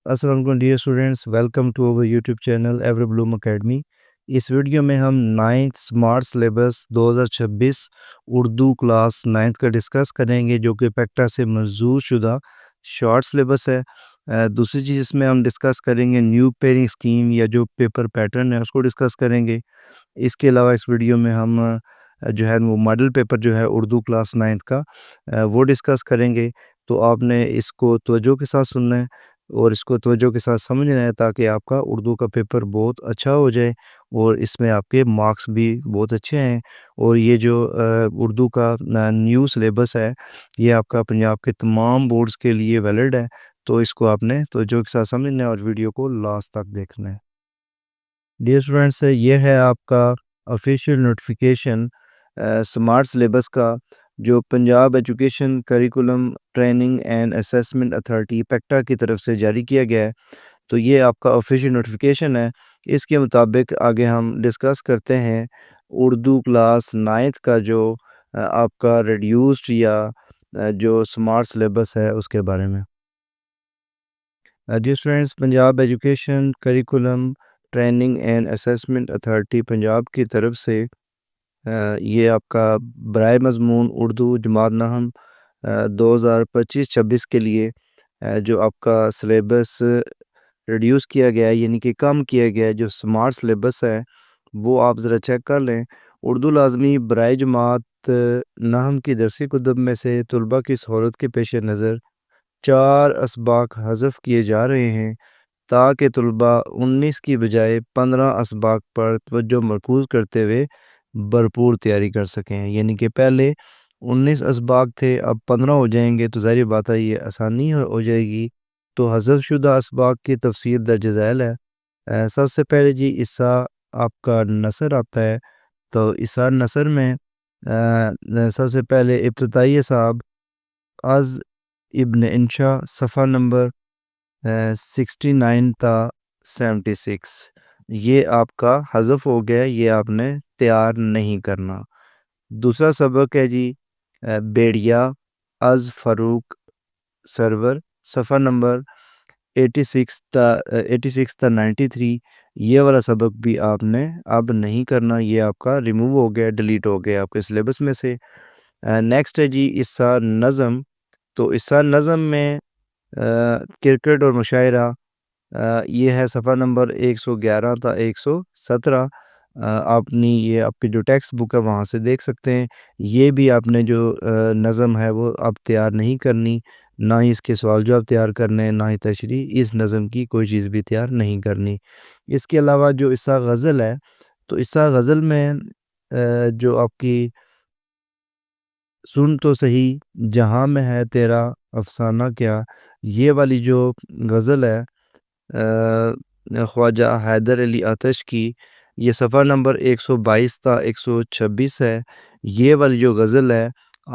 السلام علیکم dear students, welcome to our YouTube channel every bloom academy. اس video میں ہم 9th smart syllabus 2026 Urdu class 9th کا ڈسکس کریں گے، جو کہ پیکٹا سے منظور شدہ شارٹ سلیبس ہے۔ دوسری چیز اس میں ہم ڈسکس کریں گے نیو پیئرنگ اسکیم یا جو پیپر پیٹرن ہے اس کو ڈسکس کریں گے۔ اس کے علاوہ اس ویڈیو میں ہم جو ہے وہ ماڈل پیپر جو ہے اردو کلاس 9th کا وہ ڈسکس کریں گے۔ تو آپ نے اس کو توجہ کے ساتھ سننا ہے اور اس کو توجہ کے ساتھ سمجھنا ہے تاکہ آپ کا اردو کا پیپر بہت اچھا ہو جائے اور اس میں آپ کے مارکس بھی بہت اچھے ہیں۔ اور یہ جو اردو کا نیو سلیبس ہے یہ آپ کا پنجاب کے تمام بورڈز کے لیے ویلڈ ہے، تو اس کو آپ نے توجہ کے ساتھ سمجھنا ہے اور ویڈیو کو لاسٹ تک دیکھنا ہے۔ ڈیئر اسٹوڈنٹس، یہ ہے آپ کا آفیشیل نوٹیفیکیشن سمارٹ سلیبس کا جو Punjab education curriculum training and assessment authority PECTAA کی طرف سے جاری کیا گیا ہے۔ تو یہ آپ کا آفیشیل نوٹیفیکیشن ہے۔ اس کے مطابق آگے ہم ڈسکس کرتے ہیں اردو کلاس 9th کا جو آپ کا ریڈیوسڈ یا جو سمارٹ سلیبس ہے اس کے بارے میں۔ Dear students, Punjab education curriculum training and assessment authority Punjab کی طرف سے یہ آپ کا برائے مضمون اردو جماعت نہم 2025-26 کے لیے جو آپ کا سلیبس ریڈیوس کیا گیا ہے، یعنی کہ کم کیا گیا ہے، جو سمارٹ سلیبس ہے وہ آپ ذرا چیک کر لیں۔ اردو لازمی برائے جماعت نہم کی درسی کتب میں سے طلباء کی سہولت کے پیش نظر 4 اسباق حذف کیے جا رہے ہیں تاکہ طلباء 19 کی بجائے 15 اسباق پر توجہ مرکوز کرتے ہوئے بھرپور تیاری کر سکیں۔ یعنی کہ پہلے 19 اسباق تھے، اب 15 ہو جائیں گے، تو ظاہر بات ہے یہ آسانی ہو جائے گی۔ تو حذف شدہ اسباق کی تفصیل درج ذیل ہے۔ سب سے پہلے جی عصا آپ کا نثر آتا ہے، تو عصا نثر میں سب سے پہلے ابتدائی صاحب از ابن انشا صفحہ نمبر 69 تا 76 یہ آپ کا حذف ہو گیا، یہ آپ نے تیار نہیں کرنا۔ دوسرا سبق ہے جی بیڑیا از فاروق سرور صفحہ نمبر 86 تا 93 یہ والا سبق بھی آپ نے اب نہیں کرنا، یہ آپ کا ریموو ہو گیا، ڈیلیٹ ہو گیا آپ کے سلیبس میں سے۔ نیکسٹ ہے جی عصا نظم۔ تو عصا نظم میں کرکٹ اور مشاعرہ یہ ہے صفحہ نمبر 111 تا 117۔ یہ آپ کی جو ٹیکسٹ بک ہے وہاں سے دیکھ سکتے ہیں۔ یہ بھی آپ نے جو نظم ہے وہ اب تیار نہیں کرنی، نہ ہی اس کے سوال جواب تیار کرنے، نہ ہی تشریح، اس نظم کی کوئی چیز بھی تیار نہیں کرنی۔ اس کے علاوہ جو عصا غزل ہے، تو عصا غزل میں جو آپ کی سن تو صحیح جہاں میں ہے تیرا افسانہ کیا، یہ والی جو غزل ہے خواجہ حیدر علی آتش کی، یہ صفحہ نمبر 122 تا 126 ہے۔ یہ والی جو غزل ہے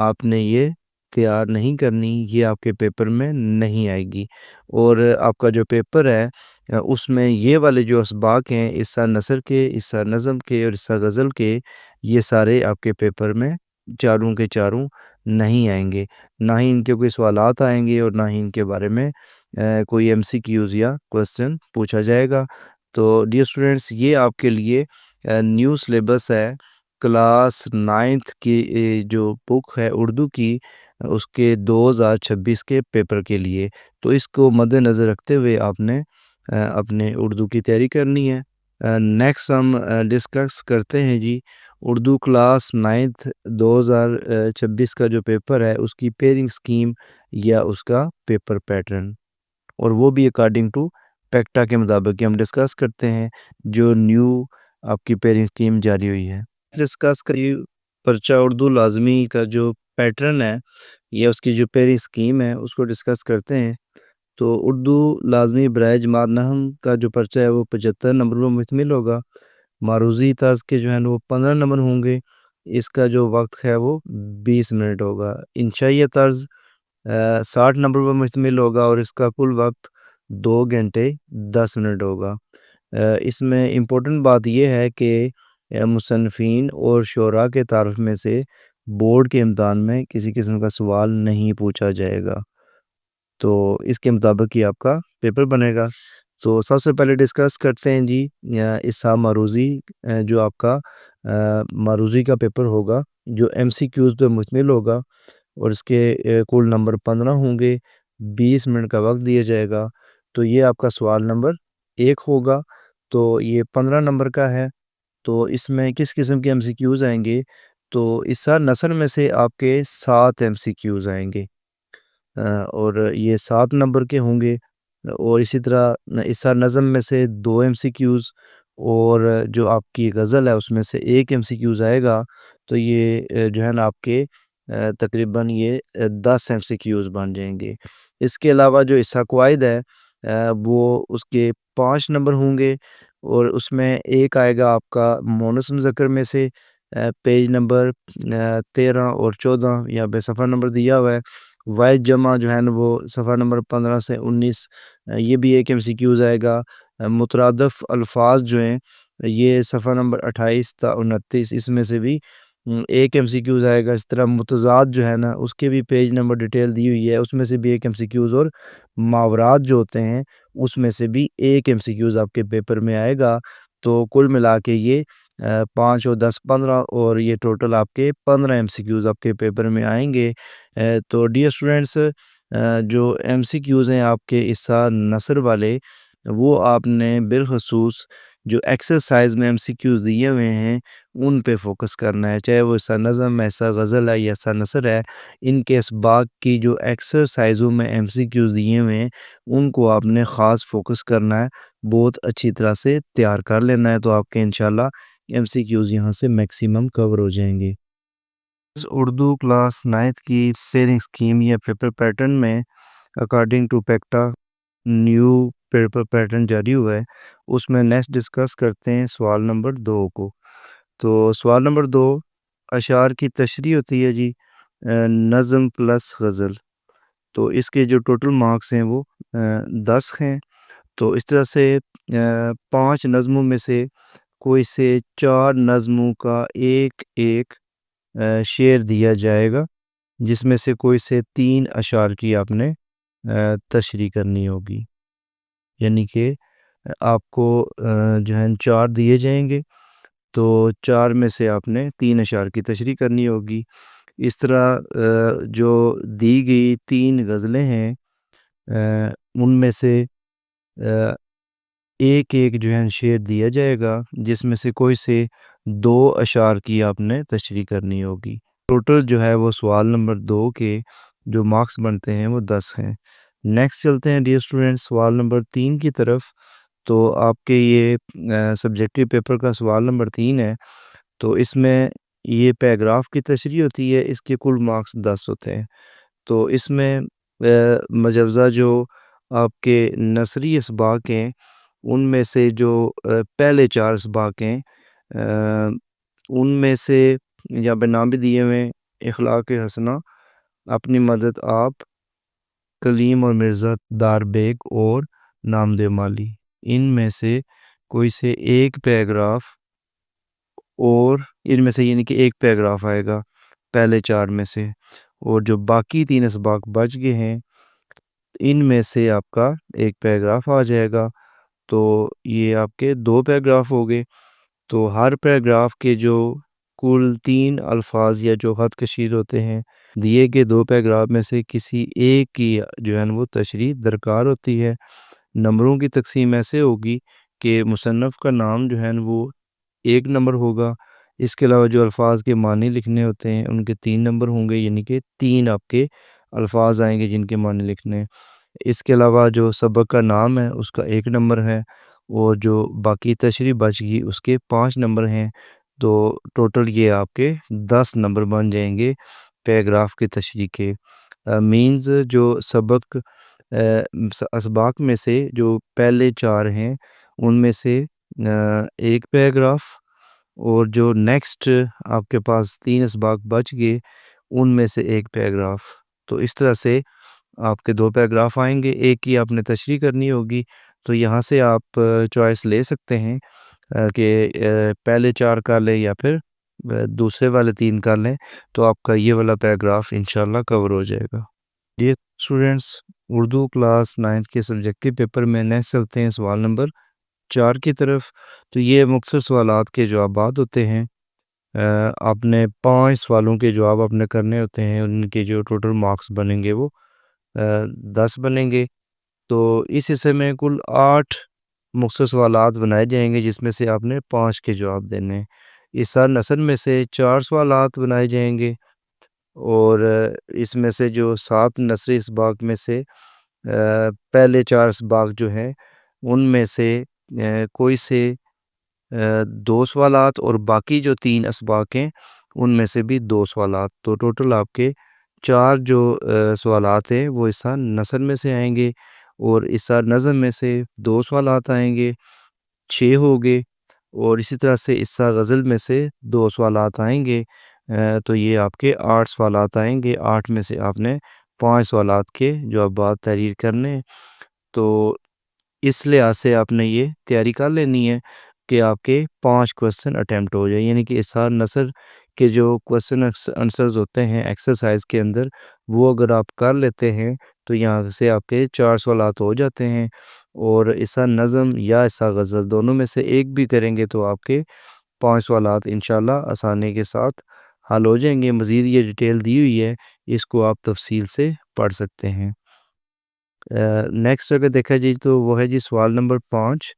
آپ نے یہ تیار نہیں کرنی، یہ آپ کے پیپر میں نہیں آئے گی۔ اور آپ کا جو پیپر ہے اس میں یہ والے جو اسباق ہیں عصا نثر کے، عصا نظم کے اور عصا غزل کے، یہ سارے آپ کے پیپر میں چاروں کے چاروں نہیں آئیں گے، نہ ہی ان کے کوئی سوالات آئیں گے اور نہ ہی ان کے بارے میں کوئی MCQs یا کوسچن پوچھا جائے گا۔ تو ڈیئر اسٹوڈنٹس، یہ آپ کے لیے نیو سلیبس ہے کلاس 9th کی جو بک ہے اردو کی، اس کے 2026 کے پیپر کے لیے۔ تو اس کو مد نظر رکھتے ہوئے آپ نے اپنے اردو کی تیاری کرنی ہے۔ نیکسٹ ہم ڈسکس کرتے ہیں جی اردو کلاس 9th 2026 کا جو پیپر ہے اس کی پیئرنگ اسکیم یا اس کا پیپر پیٹرن، اور وہ بھی اکارڈنگ ٹو پیکٹا کے مطابق ہم ڈسکس کرتے ہیں جو نیو آپ کی پیئرنگ اسکیم جاری ہوئی ہے۔ ڈسکس کریے پرچہ اردو لازمی کا جو پیٹرن ہے یا اس کی جو پیئرنگ اسکیم ہے اس کو ڈسکس کرتے ہیں۔ تو اردو لازمی برائے جماعت نہم کا جو پرچہ ہے وہ 75 نمبر پر مشتمل ہوگا۔ معروضی طرز کے جو ہیں وہ 15 نمبر ہوں گے، اس کا جو وقت ہے وہ 20 منٹ ہوگا۔ انشائیہ طرز 60 نمبر پر مشتمل ہوگا اور اس کا کل وقت 2 گھنٹے 10 منٹ ہوگا۔ اس میں امپورٹنٹ بات یہ ہے کہ مصنفین اور شعراء کے تعارف میں سے بورڈ کے امتحان میں کسی قسم کا سوال نہیں پوچھا جائے گا۔ تو اس کے مطابق ہی آپ کا پیپر بنے گا۔ تو سب سے پہلے ڈسکس کرتے ہیں جی حصہ معروضی، جو آپ کا معروضی کا پیپر ہوگا جو ایم سی کیوز پہ مشتمل ہوگا، اور اس کے کل نمبر 15 ہوں گے، 20 منٹ کا وقت دیا جائے گا۔ تو یہ آپ کا سوال نمبر 1 ہوگا، تو یہ 15 نمبر کا ہے۔ تو اس میں کس قسم کے ایم سی کیوز آئیں گے؟ تو حصہ نثر میں سے آپ کے 7 ایم سی کیوز آئیں گے، اور یہ 7 نمبر کے ہوں گے۔ اور اسی طرح حصہ نظم میں سے 2 ایم سی کیوز، اور جو آپ کی غزل ہے اس میں سے 1 ایم سی کیوز آئے گا۔ تو یہ جو ہے نا آپ کے تقریباً یہ 10 ایم سی کیوز بن جائیں گے۔ اس کے علاوہ جو حصہ قواعد ہے وہ اس کے 5 نمبر ہوں گے، اور اس میں ایک آئے گا آپ کا مؤنث مذکر میں سے، پیج نمبر 13 اور 14 یا بے صفحہ نمبر دیا ہوا ہے۔ واحد جمع جو ہے نا وہ صفحہ نمبر 15 سے 19، یہ بھی ایک ایم سی کیوز آئے گا۔ مترادف الفاظ جو ہیں یہ صفحہ نمبر 28 تا 29، اس میں سے بھی ایک ایم سی کیوز آئے گا۔ اس طرح متضاد جو ہے نا اس کے بھی پیج نمبر ڈیٹیل دی ہوئی ہے، اس میں سے بھی ایک ایم سی کیوز، اور ماورات جو ہوتے ہیں اس میں سے بھی ایک ایم سی کیوز آپ کے پیپر میں آئے گا۔ تو کل ملا کے یہ 5 اور 10 15، اور یہ ٹوٹل آپ کے 15 ایم سی کیوز آپ کے پیپر میں آئیں گے۔ تو ڈیئر اسٹوڈنٹس، جو ایم سی کیوز ہیں آپ کے حصہ نثر والے، وہ آپ نے بالخصوص جو ایکسرسائز میں ایم سی کیوز دیے ہوئے ہیں ان پہ فوکس کرنا ہے، چاہے وہ حصہ نظم ہے، حصہ غزل ہے یا حصہ نثر ہے۔ ان کے اسباق کی جو ایکسرسائزوں میں ایم سی کیوز دیے ہوئے ہیں ان کو آپ نے خاص فوکس کرنا ہے، بہت اچھی طرح سے تیار کر لینا ہے، تو آپ کے انشاءاللہ ایم سی کیوز یہاں سے میکسیمم کور ہو جائیں گے۔ اردو کلاس 9 کی سیلنگ سکیم یا پیپر پیٹرن میں according to PECTAA new paper pattern جاری ہوا ہے، اس میں نیکسٹ ڈسکس کرتے ہیں سوال نمبر 2 کو۔ تو سوال نمبر 2، اشعار کی تشریح ہوتی ہے جی نظم پلس غزل، تو اس کے جو ٹوٹل مارکس ہیں وہ 10 ہیں۔ تو اس طرح سے 5 نظموں میں سے کوئی سے 4 نظموں کا ایک ایک شعر دیا جائے گا، جس میں سے کوئی سے 3 اشعار کی آپ نے تشریح کرنی ہوگی، یعنی کہ آپ کو جو ہے 4 دیے جائیں گے، تو 4 میں سے آپ نے 3 اشعار کی تشریح کرنی ہوگی۔ اس طرح جو دی گئی 3 غزلیں ہیں ان میں سے ایک ایک جو ہے شعر دیا جائے گا، جس میں سے کوئی سے 2 اشعار کی آپ نے تشریح کرنی ہوگی۔ ٹوٹل جو ہے وہ سوال نمبر 2 کے جو مارکس بنتے ہیں وہ 10 ہیں۔ نیکسٹ چلتے ہیں ڈیئر اسٹوڈنٹ سوال نمبر 3 کی طرف۔ تو آپ کے یہ سبجیکٹیو پیپر کا سوال نمبر 3 ہے، تو اس میں یہ پیراگراف کی تشریح ہوتی ہے، اس کے کل مارکس 10 ہوتے ہیں۔ تو اس میں مجوزہ جو آپ کے نثری اسباق ہیں ان میں سے جو پہلے 4 اسباق ہیں ان میں سے یا نام بھی دیے ہوئے اخلاق حسنہ، اپنی مدد آپ، کلیم اور مرزا دار بیگ اور نامدے مالی، ان میں سے کوئی سے ایک پیراگراف، اور ان میں سے یعنی کہ ایک پیراگراف آئے گا پہلے 4 میں سے، اور جو باقی 3 اسباق بچ گئے ہیں ان میں سے آپ کا ایک پیراگراف آ جائے گا۔ تو یہ آپ کے 2 پیراگراف ہو گئے۔ تو ہر پیراگراف کے جو کل 3 الفاظ یا جو خط کشید ہوتے ہیں، دیے گئے 2 پیراگراف میں سے کسی ایک کی جو ہے وہ تشریح درکار ہوتی ہے۔ نمبروں کی تقسیم ایسے ہوگی کہ مصنف کا نام جو ہے وہ 1 نمبر ہوگا، اس کے علاوہ جو الفاظ کے معنی لکھنے ہوتے ہیں ان کے 3 نمبر ہوں گے، یعنی کہ 3 آپ کے الفاظ آئیں گے جن کے معنی لکھنے ہیں۔ اس کے علاوہ جو سبق کا نام ہے اس کا 1 نمبر ہے، اور جو باقی تشریح بچ گئی اس کے 5 نمبر ہیں۔ تو ٹوٹل یہ آپ کے 10 نمبر بن جائیں گے پیراگراف کی تشریح کے۔ مینز جو سبق اسباق میں سے جو پہلے 4 ہیں ان میں سے ایک پیراگراف، اور جو نیکسٹ آپ کے پاس 3 اسباق بچ گئے ان میں سے ایک پیراگراف۔ تو اس طرح سے آپ کے 2 پیراگراف آئیں گے، ایک کی آپ نے تشریح کرنی ہوگی۔ تو یہاں سے آپ چوائس لے سکتے ہیں کہ پہلے 4 کر لیں یا پھر دوسرے والے 3 کر لیں، تو آپ کا یہ والا پیراگراف انشاءاللہ کور ہو جائے گا۔ ڈیئر اسٹوڈنٹس، اردو کلاس 9 کے سبجیکٹو پیپر میں نیکسٹ چلتے ہیں سوال نمبر 4 کی طرف۔ تو یہ مختصر سوالات کے جوابات ہوتے ہیں۔ آپ نے 5 سوالوں کے جواب آپ نے کرنے ہوتے ہیں، ان کے جو ٹوٹل مارکس بنیں گے وہ 10 بنیں گے۔ تو اس حصے میں کل 8 مختصر سوالات بنائے جائیں گے، جس میں سے آپ نے 5 کے جواب دینے ہیں۔ اس سال نثر میں سے 4 سوالات بنائے جائیں گے، اور اس میں سے جو 7 نثری اسباق میں سے پہلے 4 اسباق جو ہیں ان میں سے کوئی سے 2 سوالات، اور باقی جو 3 اسباق ہیں ان میں سے بھی 2 سوالات۔ تو ٹوٹل آپ کے 4 جو سوالات ہیں وہ حصہ نثر میں سے آئیں گے، اور حصہ نظم میں سے 2 سوالات آئیں گے، 6 ہو گے، اور اسی طرح سے حصہ غزل میں سے 2 سوالات آئیں گے۔ تو یہ آپ کے 8 سوالات آئیں گے۔ 8 میں سے آپ نے 5 سوالات کے جوابات تحریر کرنے ہیں۔ تو اس لحاظ سے آپ نے یہ تیاری کر لینی ہے کہ آپ کے 5 کوسچن اٹیمپٹ ہو جائے، یعنی کہ اظہار نثر کے جو کوسچن آنسرز ہوتے ہیں ایکسرسائز کے اندر، وہ اگر آپ کر لیتے ہیں تو یہاں سے آپ کے 4 سوالات ہو جاتے ہیں، اور اظہار نظم یا اظہار غزل دونوں میں سے ایک بھی کریں گے تو آپ کے 5 سوالات انشاءاللہ آسانی کے ساتھ حل ہو جائیں گے۔ مزید یہ ڈیٹیل دی ہوئی ہے، اس کو آپ تفصیل سے پڑھ سکتے ہیں۔ نیکسٹ اگر دیکھا جی تو وہ ہے جی سوال نمبر 5۔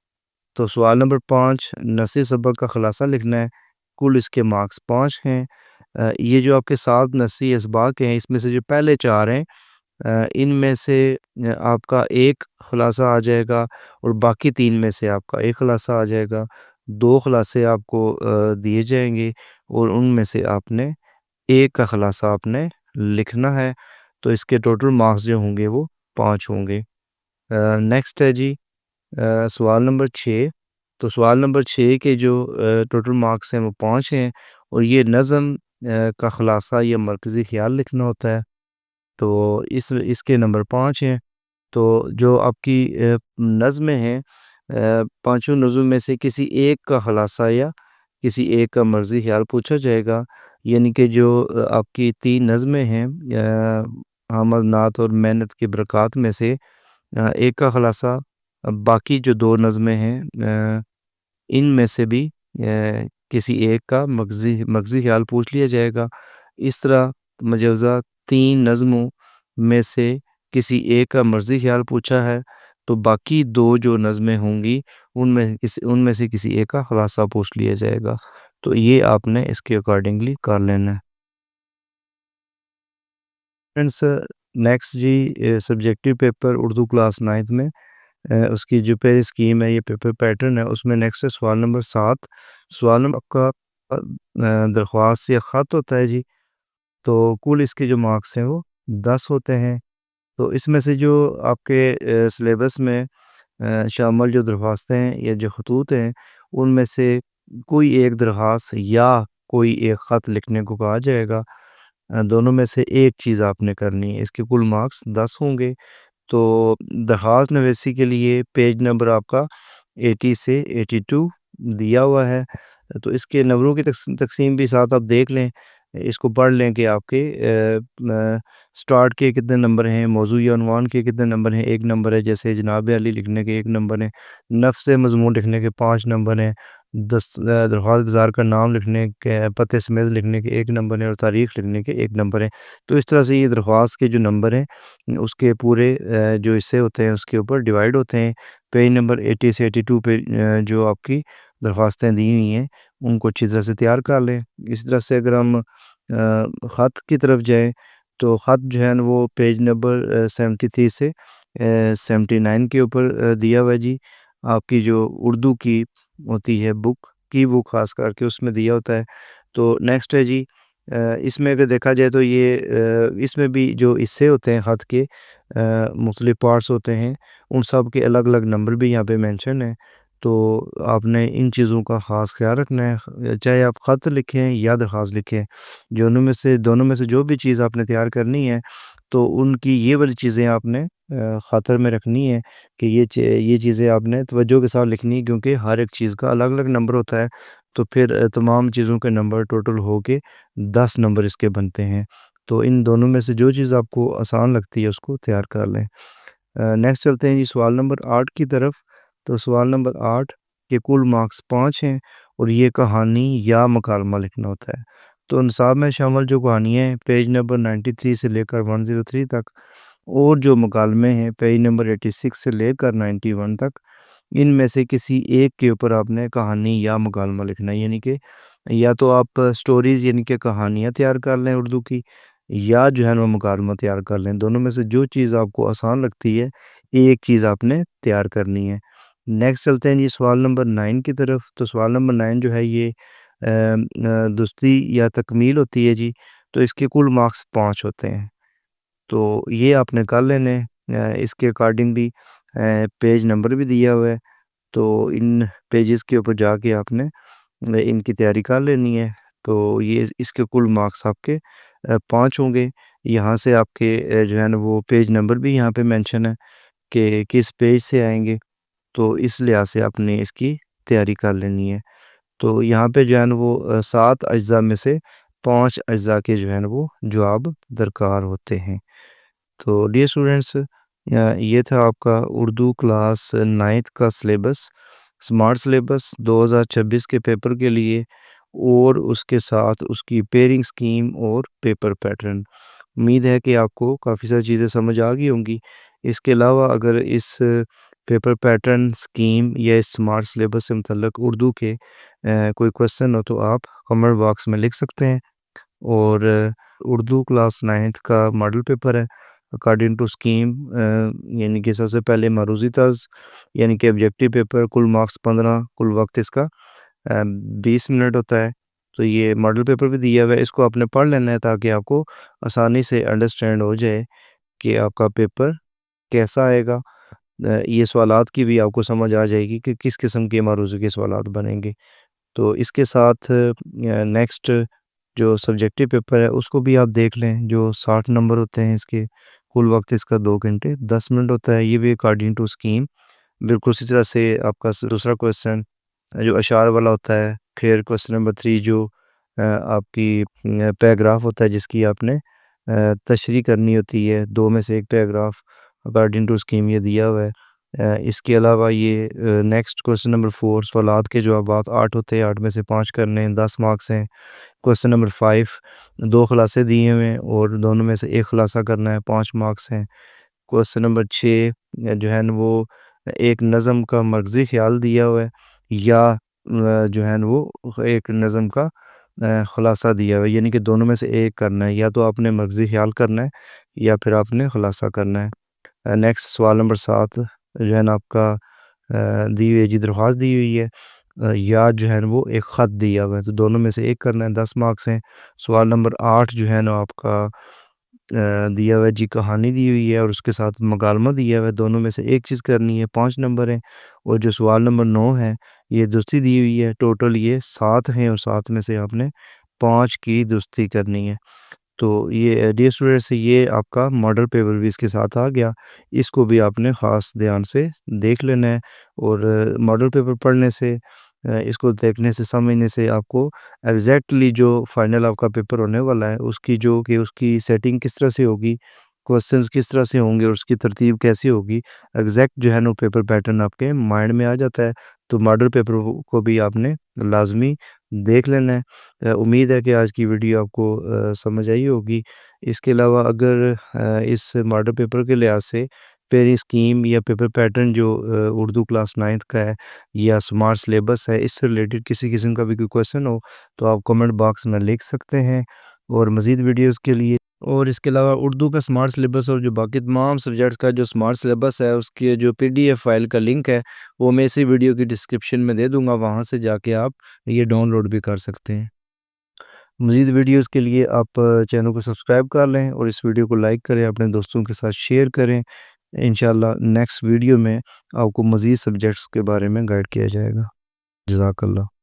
تو سوال نمبر 5 نثری سبق کا خلاصہ لکھنا ہے، کل اس کے مارکس 5 ہیں۔ یہ جو آپ کے 7 نثری اسباق ہیں، اس میں سے جو پہلے 4 ہیں ان میں سے آپ کا ایک خلاصہ آ جائے گا، اور باقی 3 میں سے آپ کا ایک خلاصہ آ جائے گا۔ 2 خلاصے آپ کو دیے جائیں گے، اور ان میں سے آپ نے ایک کا خلاصہ آپ نے لکھنا ہے۔ تو اس کے ٹوٹل مارکس جو ہوں گے وہ 5 ہوں گے۔ نیکسٹ ہے جی سوال نمبر 6۔ تو سوال نمبر 6 کے جو ٹوٹل مارکس ہیں وہ 5 ہیں، اور یہ نظم کا خلاصہ یا مرکزی خیال لکھنا ہوتا ہے۔ تو اس کے نمبر 5 ہیں۔ تو جو آپ کی نظمیں ہیں، پانچوں نظم میں سے کسی ایک کا خلاصہ یا کسی ایک کا مرضی خیال پوچھا جائے گا، یعنی کہ جو آپ کی 3 نظمیں ہیں حامد نعت اور محنت کی برکات میں سے ایک کا خلاصہ، باقی جو 2 نظمیں ہیں ان میں سے بھی کسی ایک کا مغزی خیال پوچھ لیا جائے گا۔ اس طرح مجوزہ 3 نظموں میں سے کسی ایک کا مرضی خیال پوچھا ہے، تو باقی 2 جو نظمیں ہوں گی ان میں سے کسی ایک کا خلاصہ پوچھ لیا جائے گا۔ تو یہ آپ نے اس کے اکارڈنگلی کر لینا ہے۔ فرینڈس نیکسٹ جی سبجیکٹو پیپر اردو کلاس 9 میں اس کی جو پہلی اسکیم ہے، یہ پیپر پیٹرن ہے، اس میں نیکسٹ ہے سوال نمبر 7۔ سوال نمبر آپ کا درخواست یا خط ہوتا ہے جی، تو کل اس کے جو مارکس ہیں وہ 10 ہوتے ہیں۔ تو اس میں سے جو آپ کے سلیبس میں شامل جو درخواستیں ہیں یا جو خطوط ہیں، ان میں سے کوئی ایک درخواست یا کوئی ایک خط لکھنے کو کہا جائے گا۔ دونوں میں سے ایک چیز آپ نے کرنی ہے۔ اس کے کل مارکس 10 ہوں گے۔ تو درخواست نویسی کے لیے پیج نمبر آپ کا 80 سے 82 دیا ہوا ہے۔ تو اس کے نمبروں کی تقسیم بھی ساتھ آپ دیکھ لیں، اس کو پڑھ لیں کہ آپ کے سٹارٹ کے کتنے نمبر ہیں، موضوع یا عنوان کے کتنے نمبر ہیں۔ 1 نمبر ہے، جیسے جناب علی لکھنے کے 1 نمبر ہے، نفس مضمون لکھنے کے 5 نمبر ہیں، درخواست گزار کا نام لکھنے کے، پتے سمیت لکھنے کے 1 نمبر ہیں، اور تاریخ لکھنے کے 1 نمبر ہیں۔ تو اس طرح سے یہ درخواست کے جو نمبر ہیں اس کے پورے جو حصے ہوتے ہیں اس کے اوپر ڈیوائیڈ ہوتے ہیں۔ پیج نمبر 80 سے 82 پہ جو آپ کی درخواستیں دی ہوئی ہیں ان کو اچھی طرح سے تیار کر لیں۔ اس طرح سے اگر ہم خط کی طرف جائیں تو خط جو ہے وہ پیج نمبر 73 سے 79 کے اوپر دیا ہوا ہے جی۔ آپ کی جو اردو کی ہوتی ہے بک کی، وہ خاص کر کے اس میں دیا ہوتا ہے۔ تو نیکسٹ ہے جی اس میں اگر دیکھا جائے تو یہ اس میں بھی جو حصے ہوتے ہیں خط کے مختلف پارٹس ہوتے ہیں، ان سب کے الگ الگ نمبر بھی یہاں پہ مینشن ہیں۔ تو آپ نے ان چیزوں کا خاص خیال رکھنا ہے، چاہے آپ خط لکھیں یا درخواست لکھیں، دونوں میں سے جو بھی چیز آپ نے تیار کرنی ہے تو ان کی یہ والی چیزیں آپ نے خاطر میں رکھنی ہے کہ یہ چیزیں آپ نے توجہ کے ساتھ لکھنی ہے، کیونکہ ہر ایک چیز کا الگ الگ نمبر ہوتا ہے۔ تو پھر تمام چیزوں کے نمبر ٹوٹل ہو کے 10 نمبر اس کے بنتے ہیں۔ تو ان دونوں میں سے جو چیز آپ کو آسان لگتی ہے اس کو تیار کر لیں۔ نیکسٹ چلتے ہیں جی سوال نمبر 8 کی طرف۔ تو سوال نمبر 8 کے کل مارکس 5 ہیں اور یہ کہانی یا مکالمہ لکھنا ہوتا ہے۔ تو نصاب میں شامل جو کہانیاں ہیں پیج نمبر 93 سے لے کر 103 تک، اور جو مکالمے ہیں پیج نمبر 86 سے لے کر 91 تک، ان میں سے کسی ایک کے اوپر آپ نے کہانی یا مکالمہ لکھنا ہے، یعنی کہ یا تو آپ سٹوریز یعنی کہ کہانیاں تیار کر لیں اردو کی، یا جو ہے وہ مکالمہ تیار کر لیں۔ دونوں میں سے جو چیز آپ کو آسان لگتی ہے ایک چیز آپ نے تیار کرنی ہے۔ نیکسٹ چلتے ہیں جی سوال نمبر 9 کی طرف۔ تو سوال نمبر 9 جو ہے یہ درستی یا تکمیل ہوتی ہے جی، تو اس کے کل مارکس 5 ہوتے ہیں۔ تو یہ آپ نے کر لینے، اس کے اکارڈنگ بھی پیج نمبر بھی دیا ہوا ہے، تو ان پیجز کے اوپر جا کے آپ نے ان کی تیاری کر لینی ہے۔ تو یہ اس کے کل مارکس آپ کے 5 ہوں گے۔ یہاں سے آپ کے جو ہے نا وہ پیج نمبر بھی یہاں پہ مینشن ہے کہ کس پیج سے آئیں گے، تو اس لحاظ سے آپ نے اس کی تیاری کر لینی ہے۔ تو یہاں پہ جو ہے نا وہ 7 اجزاء میں سے 5 اجزاء کے جو ہے نا وہ جواب درکار ہوتے ہیں۔ تو ڈیئر اسٹوڈنٹس، یہ تھا آپ کا اردو کلاس 9 کا سلیبس، سمارٹ سلیبس 2026 کے پیپر کے لیے، اور اس کے ساتھ اس کی پیئرنگ سکیم اور پیپر پیٹرن۔ امید ہے کہ آپ کو کافی ساری چیزیں سمجھ آ گئی ہوں گی۔ اس کے علاوہ اگر اس پیپر پیٹرن سکیم یا اس سمارٹ سلیبس سے متعلق اردو کے کوئی کوسچن ہو تو آپ کمنٹ باکس میں لکھ سکتے ہیں۔ اور اردو کلاس 9 کا ماڈل پیپر ہے اکارڈنگ ٹو سکیم، یعنی کہ سب سے پہلے معروضی طرز یعنی کہ آبجیکٹیو پیپر، کل مارکس 15، کل وقت اس کا 20 منٹ ہوتا ہے۔ تو یہ ماڈل پیپر بھی دیا ہوا ہے، اس کو آپ نے پڑھ لینا ہے تاکہ آپ کو آسانی سے انڈرسٹینڈ ہو جائے کہ آپ کا پیپر کیسا آئے گا۔ یہ سوالات کی بھی آپ کو سمجھ آ جائے گی کہ کس قسم کے معروضی کے سوالات بنیں گے۔ تو اس کے ساتھ نیکسٹ جو سبجیکٹیو پیپر ہے اس کو بھی آپ دیکھ لیں، جو 60 نمبر ہوتے ہیں، اس کے کل وقت اس کا 2 گھنٹے 10 منٹ ہوتا ہے۔ یہ بھی اکارڈنگ ٹو سکیم بالکل اسی طرح سے آپ کا دوسرا کوسچن جو اشعار والا ہوتا ہے، پھر کوسچن نمبر 3 جو آپ کی پیراگراف ہوتا ہے جس کی آپ نے تشریح کرنی ہوتی ہے، 2 میں سے ایک پیراگراف اکارڈنگ ٹو سکیم یہ دیا ہوا ہے۔ اس کے علاوہ یہ نیکسٹ کوسچن نمبر 4 سوالات کے جوابات 8 ہوتے ہیں، 8 میں سے 5 کرنے ہیں، 10 مارکس ہیں۔ کوسچن نمبر 5 2 خلاصے دیے ہوئے ہیں اور دونوں میں سے ایک خلاصہ کرنا ہے، 5 مارکس ہیں۔ کوسچن نمبر 6 جو ہے نا وہ ایک نظم کا مرکزی خیال دیا ہوا ہے، یا جو ہے نا وہ ایک نظم کا خلاصہ دیا ہوا ہے، یعنی کہ دونوں میں سے ایک کرنا ہے، یا تو آپ نے مرکزی خیال کرنا ہے یا پھر آپ نے خلاصہ کرنا ہے۔ نیکسٹ سوال نمبر 7 جو ہے نا آپ کا دی ہوئی جی درخواست دی ہوئی ہے، یا جو ہے نا وہ ایک خط دیا ہوا ہے، تو دونوں میں سے ایک کرنا ہے، 10 مارکس ہیں۔ سوال نمبر 8 جو ہے نا آپ کا دیا ہوا ہے جی کہانی دی ہوئی ہے اور اس کے ساتھ مکالمہ دیا ہوا ہے، دونوں میں سے ایک چیز کرنی ہے، 5 نمبر ہیں۔ اور جو سوال نمبر 9 ہے یہ درستی دی ہوئی ہے، ٹوٹل یہ 7 ہیں اور 7 میں سے آپ نے 5 کی درستی کرنی ہے۔ تو یہ ڈیئر اسٹوڈنٹس یہ آپ کا ماڈل پیپر بھی اس کے ساتھ آ گیا، اس کو بھی آپ نے خاص دھیان سے دیکھ لینا ہے۔ اور ماڈل پیپر پڑھنے سے، اس کو دیکھنے سے، سمجھنے سے آپ کو ایگزیکٹلی جو فائنل آپ کا پیپر ہونے والا ہے اس کی جو کہ اس کی سیٹنگ کس طرح سے ہوگی، کوسچنز کس طرح سے ہوں گے اور اس کی ترتیب کیسی ہوگی، ایگزیکٹ جو ہے نا پیپر پیٹرن آپ کے مائنڈ میں آ جاتا ہے۔ تو ماڈل پیپر کو بھی آپ نے لازمی دیکھ لینا ہے۔ امید ہے کہ آج کی ویڈیو آپ کو سمجھ آئی ہوگی۔ اس کے علاوہ اگر اس ماڈل پیپر کے لحاظ سے پیری سکیم یا پیپر پیٹرن جو اردو کلاس 9 کا ہے یا سمارٹ سلیبس ہے، اس سے ریلیٹڈ کسی قسم کا بھی کوئی کوسچن ہو تو آپ کمنٹ باکس میں لکھ سکتے ہیں۔ اور مزید ویڈیوز کے لیے، اور اس کے علاوہ اردو کا سمارٹ سلیبس اور جو باقی تمام سبجیکٹس کا جو سمارٹ سلیبس ہے اس کی جو PDF فائل کا لنک ہے وہ میں اسی ویڈیو کی ڈسکرپشن میں دے دوں گا، وہاں سے جا کے آپ یہ ڈاؤن لوڈ بھی کر سکتے ہیں۔ مزید ویڈیوز کے لیے آپ چینل کو سبسکرائب کر لیں اور اس ویڈیو کو لائک کریں، اپنے دوستوں کے ساتھ شیئر کریں۔ انشاءاللہ نیکسٹ ویڈیو میں آپ کو مزید سبجیکٹس کے بارے میں گائیڈ کیا جائے گا۔ جزاک اللہ۔